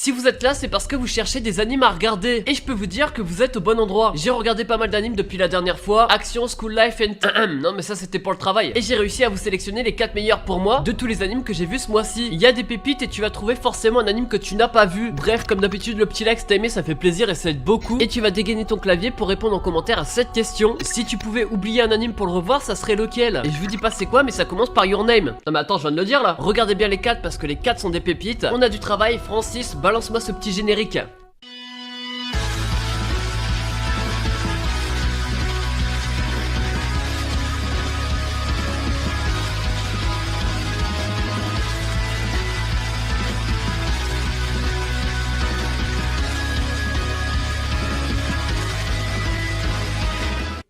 Si vous êtes là, c'est parce que vous cherchez des animes à regarder. Et je peux vous dire que vous êtes au bon endroit. J'ai regardé pas mal d'animes depuis la dernière fois. Action, School Life and... non mais ça c'était pour le travail. Et j'ai réussi à vous sélectionner les 4 meilleurs pour moi de tous les animes que j'ai vus ce mois-ci. Il y a des pépites et tu vas trouver forcément un anime que tu n'as pas vu. Bref, comme d'habitude, le petit like si t'as aimé, ça fait plaisir et ça aide beaucoup. Et tu vas dégainer ton clavier pour répondre en commentaire à cette question. Si tu pouvais oublier un anime pour le revoir, ça serait lequel? Et je vous dis pas c'est quoi, mais ça commence par Your Name. Non mais attends, je viens de le dire là. Regardez bien les 4 parce que les 4 sont des pépites. On a du travail. Francis, balance-moi ce petit générique.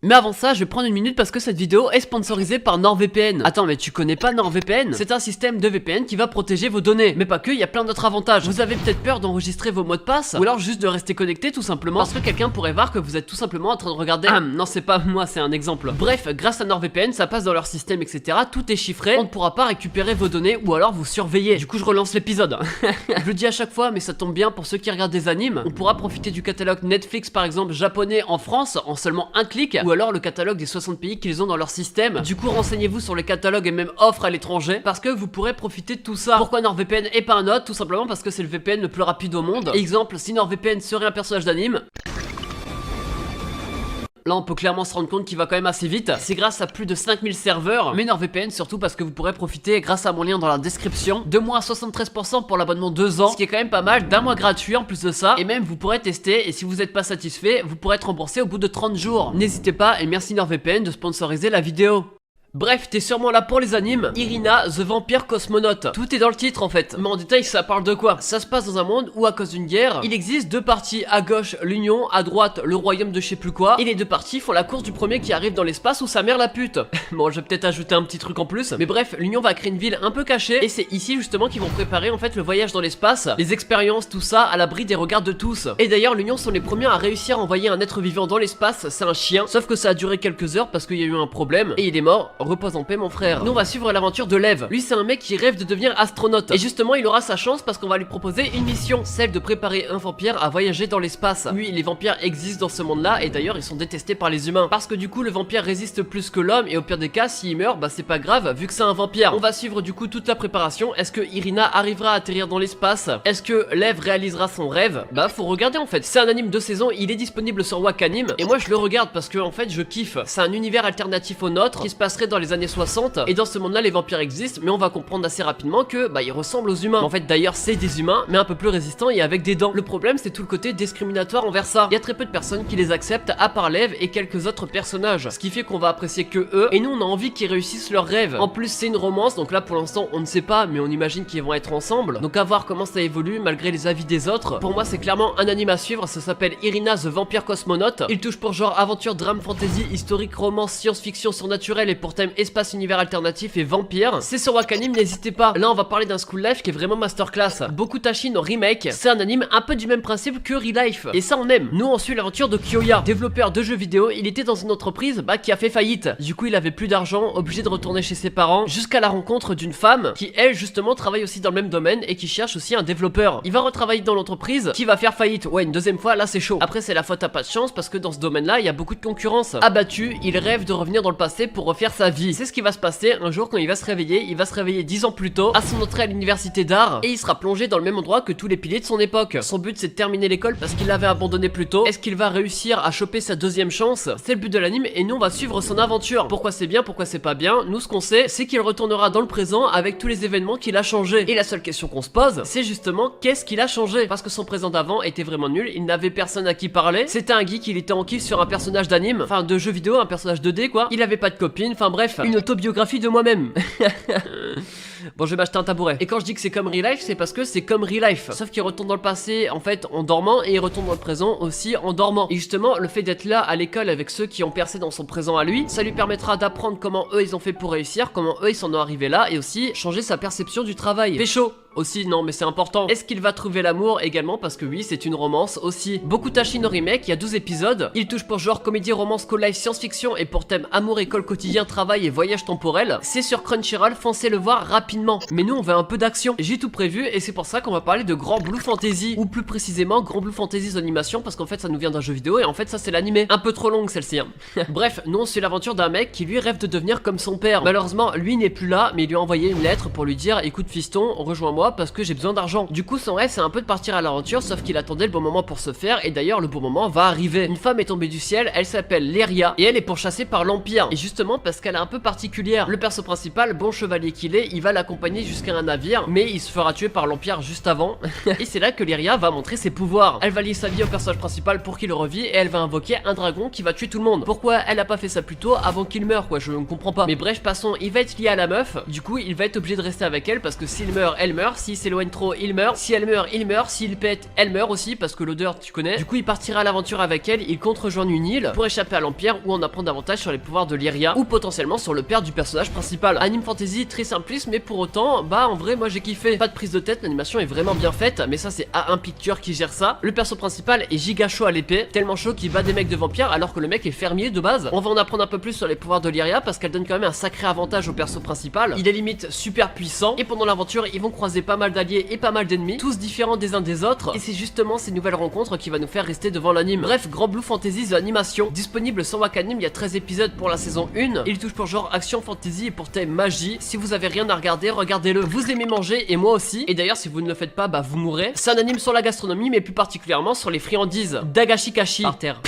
Mais avant ça, je vais prendre une minute parce que cette vidéo est sponsorisée par NordVPN. Attends, mais tu connais pas NordVPN? C'est un système de VPN qui va protéger vos données. Mais pas que, il y a plein d'autres avantages. Vous avez peut-être peur d'enregistrer vos mots de passe, ou alors juste de rester connecté tout simplement, parce que quelqu'un pourrait voir que vous êtes tout simplement en train de regarder... non, c'est pas moi, c'est un exemple. Bref, grâce à NordVPN, ça passe dans leur système, etc. Tout est chiffré, on ne pourra pas récupérer vos données, ou alors vous surveiller. Du coup, je relance l'épisode. Je le dis à chaque fois, mais ça tombe bien pour ceux qui regardent des animes. On pourra profiter du catalogue Netflix, par exemple, japonais en France, en seulement un clic, ou alors le catalogue des 60 pays qu'ils ont dans leur système. Du coup, renseignez-vous sur les catalogues et même offres à l'étranger parce que vous pourrez profiter de tout ça. Pourquoi NordVPN et pas un autre? Tout simplement parce que c'est le VPN le plus rapide au monde. Exemple, si NordVPN serait un personnage d'anime, là on peut clairement se rendre compte qu'il va quand même assez vite. C'est grâce à plus de 5000 serveurs. Mais NordVPN surtout parce que vous pourrez profiter grâce à mon lien dans la description de moins 73% pour l'abonnement 2 ans. Ce qui est quand même pas mal, d'un mois gratuit en plus de ça. Et même vous pourrez tester et si vous n'êtes pas satisfait, vous pourrez être remboursé au bout de 30 jours. N'hésitez pas et merci NordVPN de sponsoriser la vidéo. Bref, t'es sûrement là pour les animes. Irina, The Vampire Cosmonaut. Tout est dans le titre en fait. Mais en détail, ça parle de quoi? Ça se passe dans un monde où à cause d'une guerre, il existe deux parties. À gauche, l'Union, à droite, le royaume de je sais plus quoi. Et les deux parties font la course du premier qui arrive dans l'espace ou sa mère la pute. Bon, je vais peut-être ajouter un petit truc en plus. Mais bref, l'Union va créer une ville un peu cachée. Et c'est ici justement qu'ils vont préparer en fait le voyage dans l'espace. Les expériences, tout ça, à l'abri des regards de tous. Et d'ailleurs, l'Union sont les premiers à réussir à envoyer un être vivant dans l'espace. C'est un chien. Sauf que ça a duré quelques heures parce qu'il y a eu un problème. Et il est mort. Repose en paix mon frère. Nous on va suivre l'aventure de Lev. Lui c'est un mec qui rêve de devenir astronaute. Et justement il aura sa chance parce qu'on va lui proposer une mission. Celle de préparer un vampire à voyager dans l'espace. Oui, les vampires existent dans ce monde là. Et d'ailleurs ils sont détestés par les humains. Parce que du coup le vampire résiste plus que l'homme. Et au pire des cas s'il meurt bah c'est pas grave vu que c'est un vampire. On va suivre du coup toute la préparation. Est-ce que Irina arrivera à atterrir dans l'espace? Est-ce que Lev réalisera son rêve? Bah faut regarder en fait. C'est un anime de saison. Il est disponible sur Wakanim. Et moi je le regarde parce que en fait je kiffe. C'est un univers alternatif au nôtre qui se passerait dans les années 60. Et dans ce monde là les vampires existent. Mais on va comprendre assez rapidement que bah ils ressemblent aux humains. En fait d'ailleurs c'est des humains mais un peu plus résistants et avec des dents. Le problème c'est tout le côté discriminatoire envers ça. Il y a très peu de personnes qui les acceptent à part Lev et quelques autres personnages. Ce qui fait qu'on va apprécier que eux. Et nous on a envie qu'ils réussissent leur rêve. En plus c'est une romance donc là pour l'instant on ne sait pas. Mais on imagine qu'ils vont être ensemble. Donc à voir comment ça évolue malgré les avis des autres. Pour moi c'est clairement un anime à suivre. Ça s'appelle Irina The Vampire Cosmonaut. Il touche pour genre aventure, drame, fantasy, historique, romance, science-fiction, surnaturel et pour thème espace, univers alternatif et vampire. C'est sur Wakanim, n'hésitez pas. Là on va parler d'un School Life qui est vraiment masterclass. Bokutashi no Remake, c'est un anime un peu du même principe que Real Life. Et ça on aime. Nous on suit l'aventure de Kyoya, développeur de jeux vidéo. Il était dans une entreprise qui a fait faillite. Du coup il avait plus d'argent, obligé de retourner chez ses parents, jusqu'à la rencontre d'une femme qui elle justement travaille aussi dans le même domaine et qui cherche aussi un développeur. Il va retravailler dans l'entreprise qui va faire faillite. Ouais, une deuxième fois, là c'est chaud. Après c'est la faute à pas de chance parce que dans ce domaine là il y a beaucoup de concurrence. Abattu, il rêve de revenir dans le passé pour refaire sa vie. C'est ce qui va se passer un jour quand il va se réveiller. Il va se réveiller 10 ans plus tôt à son entrée à l'université d'art et il sera plongé dans le même endroit que tous les piliers de son époque. Son but c'est de terminer l'école parce qu'il l'avait abandonné plus tôt. Est-ce qu'il va réussir à choper sa deuxième chance? C'est le but de l'anime et nous on va suivre son aventure. Pourquoi c'est bien, pourquoi c'est pas bien? Nous ce qu'on sait c'est qu'il retournera dans le présent avec tous les événements qu'il a changé. Et la seule question qu'on se pose c'est justement qu'est-ce qu'il a changé? Parce que son présent d'avant était vraiment nul, il n'avait personne à qui parler. C'était un geek, il était en kiff sur un personnage d'anime, enfin de jeu vidéo, un personnage 2D quoi. Il avait pas de copine, enfin bref, une autobiographie de moi-même. Bon, je vais m'acheter un tabouret. Et quand je dis que c'est comme Real Life, c'est parce que c'est comme Real Life. Sauf qu'il retourne dans le passé en fait en dormant et il retourne dans le présent aussi en dormant. Et justement, le fait d'être là à l'école avec ceux qui ont percé dans son présent à lui, ça lui permettra d'apprendre comment eux ils ont fait pour réussir, comment eux ils s'en ont arrivé là et aussi changer sa perception du travail. Pécho. aussi, non mais c'est important. Est-ce qu'il va trouver l'amour également, parce que oui, c'est une romance aussi. Bokutashi no Remake, il y a 12 épisodes. Il touche pour genre comédie, romance, co-life, science-fiction et pour thème amour, école, quotidien, travail et voyage temporel. C'est sur Crunchyroll, foncez le voir rapidement. Mais nous on veut un peu d'action. J'ai tout prévu et c'est pour ça qu'on va parler de Grand Blue Fantasy, ou plus précisément Grand Blue Fantasy animation, parce qu'en fait ça nous vient d'un jeu vidéo et en fait ça c'est l'animé. Un peu trop longue celle-ci hein. Bref, nous on suit l'aventure d'un mec qui lui rêve de devenir comme son père. Malheureusement lui n'est plus là, mais il lui a envoyé une lettre pour lui dire écoute fiston, rejoins-moi parce que j'ai besoin d'argent. Du coup son rêve c'est un peu de partir à l'aventure, sauf qu'il attendait le bon moment pour se faire, et d'ailleurs le bon moment va arriver. Une femme est tombée du ciel, elle s'appelle Leria et elle est pourchassée par l'Empire, et justement parce qu'elle est un peu particulière. Le perso principal, bon chevalier qu'il est, il va l'accompagner jusqu'à un navire, mais il se fera tuer par l'Empire juste avant. Et c'est là que Leria va montrer ses pouvoirs. Elle va lier sa vie au personnage principal pour qu'il revit, et elle va invoquer un dragon qui va tuer tout le monde. Pourquoi elle a pas fait ça plus tôt avant qu'il meure quoi, je ne comprends pas. Mais bref, passons, il va être lié à la meuf, du coup il va être obligé de rester avec elle parce que s'il meurt, elle meurt, s'il s'éloigne trop, il meurt, si elle meurt, il meurt, s'il pète, elle meurt aussi parce que l'odeur tu connais. Du coup il partira à l'aventure avec elle, il compte rejoindre une île pour échapper à l'Empire ou en apprendre davantage sur les pouvoirs de Lyria, ou potentiellement sur le père du personnage principal. Anime fantasy très simpliste, mais pour autant, bah en vrai moi j'ai kiffé. Pas de prise de tête, l'animation est vraiment bien faite, mais ça c'est A1 Picture qui gère ça. Le perso principal est giga chaud à l'épée, tellement chaud qu'il bat des mecs de vampires alors que le mec est fermier de base. On va en apprendre un peu plus sur les pouvoirs de Lyria parce qu'elle donne quand même un sacré avantage au perso principal. Il est limite super puissant, et pendant l'aventure ils vont croiser pas mal d'alliés et pas mal d'ennemis, tous différents des uns des autres, et c'est justement ces nouvelles rencontres qui va nous faire rester devant l'anime. Bref, Grand Blue Fantasy The Animation, disponible sur Wakanim, il y a 13 épisodes pour la saison 1. Il touche pour genre action, fantasy et pour thème magie. Si vous avez rien à regarder, regardez-le. Vous aimez manger et moi aussi, et d'ailleurs si vous ne le faites pas, bah vous mourrez. C'est un anime sur la gastronomie, mais plus particulièrement sur les friandises. Dagashikashi par terre.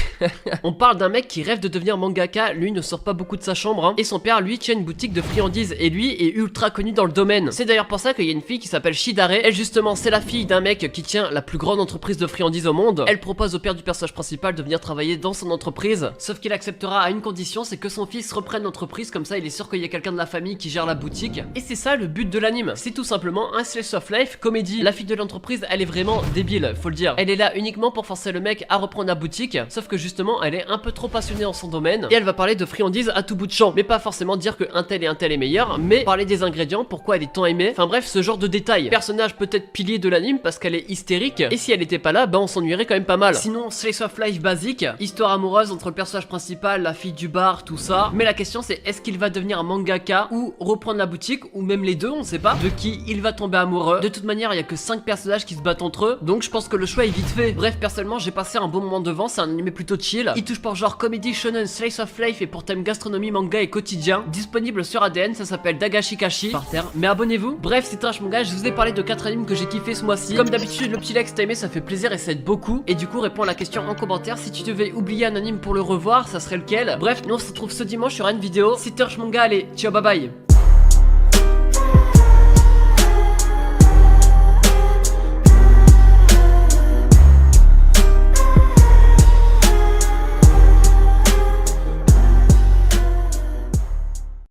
On parle d'un mec qui rêve de devenir mangaka, lui ne sort pas beaucoup de sa chambre hein. Et son père lui tient une boutique de friandises et lui est ultra connu dans le domaine. C'est d'ailleurs pour ça qu'il y a une fille qui s'appelle Shidare. Elle justement c'est la fille d'un mec qui tient la plus grande entreprise de friandises au monde. Elle propose au père du personnage principal de venir travailler dans son entreprise, sauf qu'il acceptera à une condition, c'est que son fils reprenne l'entreprise, comme ça il est sûr qu'il y a quelqu'un de la famille qui gère la boutique. Et c'est ça le but de l'anime, c'est tout simplement un slice of life comédie. La fille de l'entreprise elle est vraiment débile, faut le dire. Elle est là uniquement pour forcer le mec à reprendre la boutique, sauf que justement elle est un peu trop passionnée dans son domaine, et elle va parler de friandises à tout bout de champ, mais pas forcément dire que un tel et un tel est meilleur, mais parler des ingrédients, pourquoi elle est tant aimée, enfin bref ce genre de détails. Personnage peut-être pilier de l'anime parce qu'elle est hystérique, et si elle était pas là, bah on s'ennuierait quand même pas mal. Sinon slice of life basique, histoire amoureuse entre le personnage principal, la fille du bar, tout ça, mais la question c'est est-ce qu'il va devenir un mangaka ou reprendre la boutique, ou même les deux, on sait pas, de qui il va tomber amoureux. De toute manière il y a que 5 personnages qui se battent entre eux, donc je pense que le choix est vite fait. Bref, personnellement j'ai passé un bon moment devant, c'est un anime plutôt chill, il touche pour genre comédie, shonen, slice of life et pour thème gastronomie, manga et quotidien, disponible sur ADN, ça s'appelle Dagashikashi par terre, mais abonnez-vous. Bref, c'est Trash Manga, je vous ai parlé de 4 animes que j'ai kiffé ce mois-ci. Comme d'habitude le petit like si t'as aimé, ça fait plaisir et ça aide beaucoup, et du coup réponds à la question en commentaire, si tu devais oublier un anime pour le revoir, ça serait lequel. Bref, nous on se retrouve ce dimanche sur une vidéo. C'est Trash Manga, allez, ciao, bye bye.